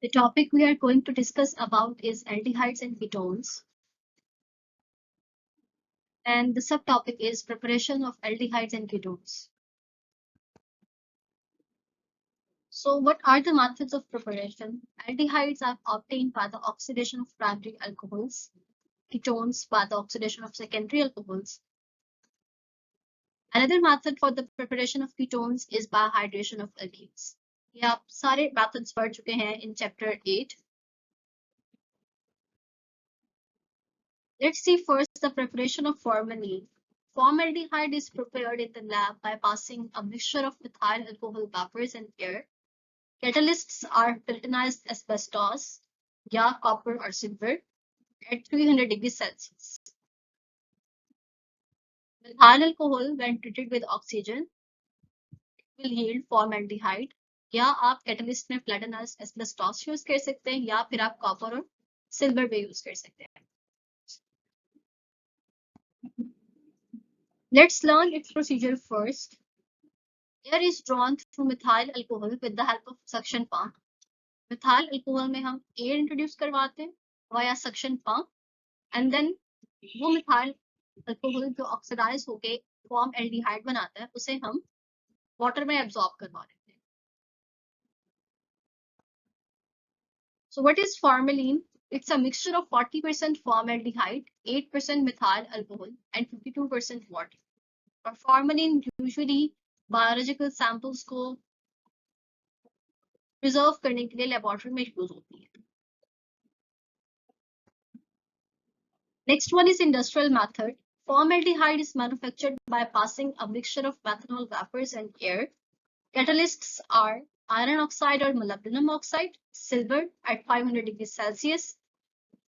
The topic we are going to discuss about is aldehydes and ketones. And the subtopic is preparation of aldehydes and ketones. So what are the methods of preparation? Aldehydes are obtained by the oxidation of primary alcohols, ketones by the oxidation of secondary alcohols. Another method for the preparation of ketones is by hydration of alkenes. ये आप सारे methods पढ़ चुके हैं in chapter 8. Let's see first the preparation of formalin. Formaldehyde is prepared in the lab by passing a mixture of methyl alcohol vapors and air. Catalysts are platinized asbestos, copper or silver at 300 degrees Celsius. Methyl alcohol, when treated with oxygen, will yield formaldehyde. या आप catalyst में platinized asbestos use कर सकते हैं या फिर आप copper और silver भी यूज कर सकते हैं. Let's learn its procedure first. Air is drawn through methyl alcohol with the help of suction pump. Methyl alcohol में हम air introduce करवाते हैं via suction pump, and then वो methyl alcohol जो oxidize होके form aldehyde बनाता है उसे हम water में absorb करवा देते हैं. So what is formalin? It's a mixture of 40% formaldehyde, 8% methyl alcohol, and 52% water. और formalin usually biological samples को प्रिजर्व करने के लिए लेबोरेटरी में यूज होती है. Next one is industrial method. Formaldehyde is manufactured by passing a mixture of methanol vapors and air. Catalysts are iron oxide or molybdenum oxide, silver at 500 degrees Celsius,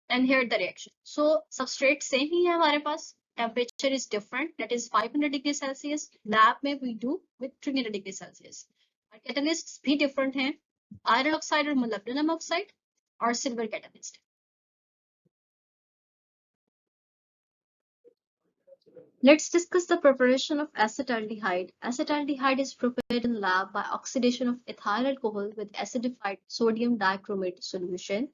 and here the reaction. So substrate same ही है हमारे पास. Temperature is different, that is 500 degrees Celsius. Lab में we do with 300 degrees Celsius. और catalysts भी different हैं. Iron oxide or molybdenum oxide or silver catalyst. Let's discuss the preparation of acetaldehyde. Acetaldehyde is prepared in lab by oxidation of ethyl alcohol with acidified sodium dichromate solution.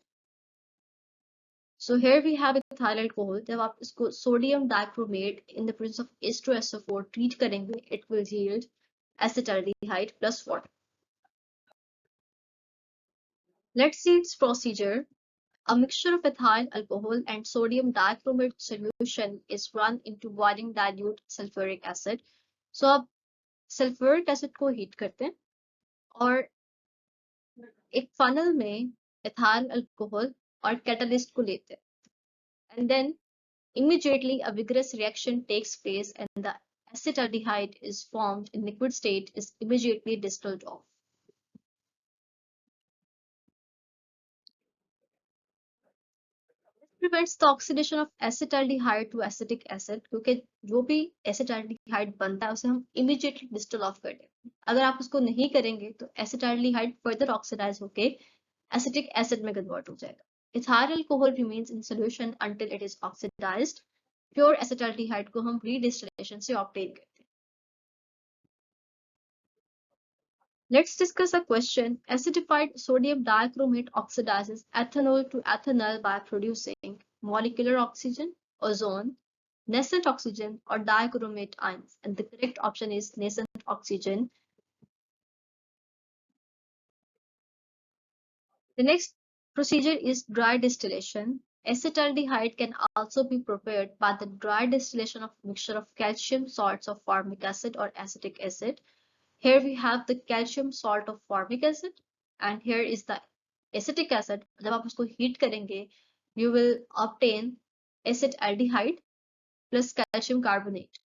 So here we have ethyl alcohol. जब आप इसको sodium dichromate in the presence of H2SO4 treat करेंगे, it will yield acetaldehyde plus water. Let's see its procedure. A mixture of ethyl alcohol and sodium dichromate solution is run into boiling dilute sulfuric acid. So अब sulfuric acid को heat करते हैं और एक funnel में ethyl alcohol और catalyst को लेते हैं. And then immediately a vigorous reaction takes place and the acetaldehyde is formed in liquid state is immediately distilled off. Prevents the oxidation of acetaldehyde to acetic acid क्योंकि जो भी acetaldehyde बनता है उसे हम immediately distill off कर दें. अगर आप उसको नहीं करेंगे तो acetaldehyde further oxidize होके acetic acid में convert हो जाएगा. Ethyl alcohol remains in solution until it is oxidized. Pure acetaldehyde को हम redistillation से obtain करते हैं. Let's discuss a question. Acidified sodium dichromate oxidizes ethanol to ethanol by producing molecular oxygen, ozone, nascent oxygen, or dichromate ions. And the correct option is nascent oxygen. The next procedure is dry distillation. Acetaldehyde can also be prepared by the dry distillation of mixture of calcium salts of formic acid or acetic acid. Here we have the calcium salt of formic acid and here is the acetic acid. जब आप उसको heat करेंगे, you will obtain acetaldehyde plus calcium carbonate.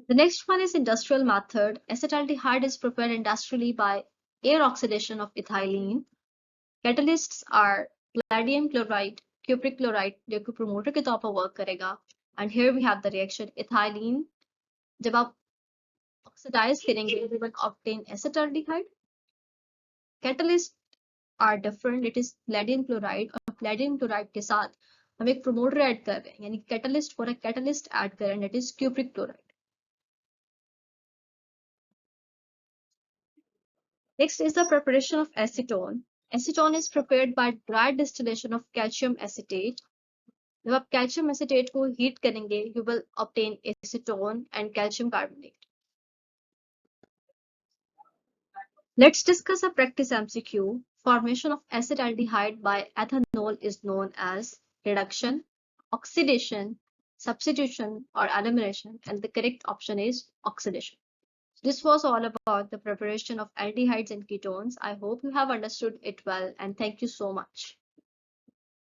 The next one is industrial method. Acetaldehyde is prepared industrially by air oxidation of ethylene. Catalysts are palladium chloride, cupric chloride, जो कि promoter के तौर पर work करेगा. And here we have the reaction ethylene. जब आप oxidize करेंगे, we will obtain acetaldehyde. Catalysts are different. It is palladium chloride और palladium chloride के साथ हम एक promoter add कर रहे हैं, यानी catalyst for a catalyst add कर रहे हैं, that is cupric chloride. Next is the preparation of acetone. Acetone is prepared by dry distillation of calcium acetate. जब आप calcium acetate को heat करेंगे, you will obtain acetone and calcium carbonate. Let's discuss a practice MCQ. Formation of acetaldehyde by ethanol is known as reduction, oxidation, substitution, or elimination, and the correct option is oxidation. This was all about the preparation of aldehydes and ketones. I hope you have understood it well, and thank you so much.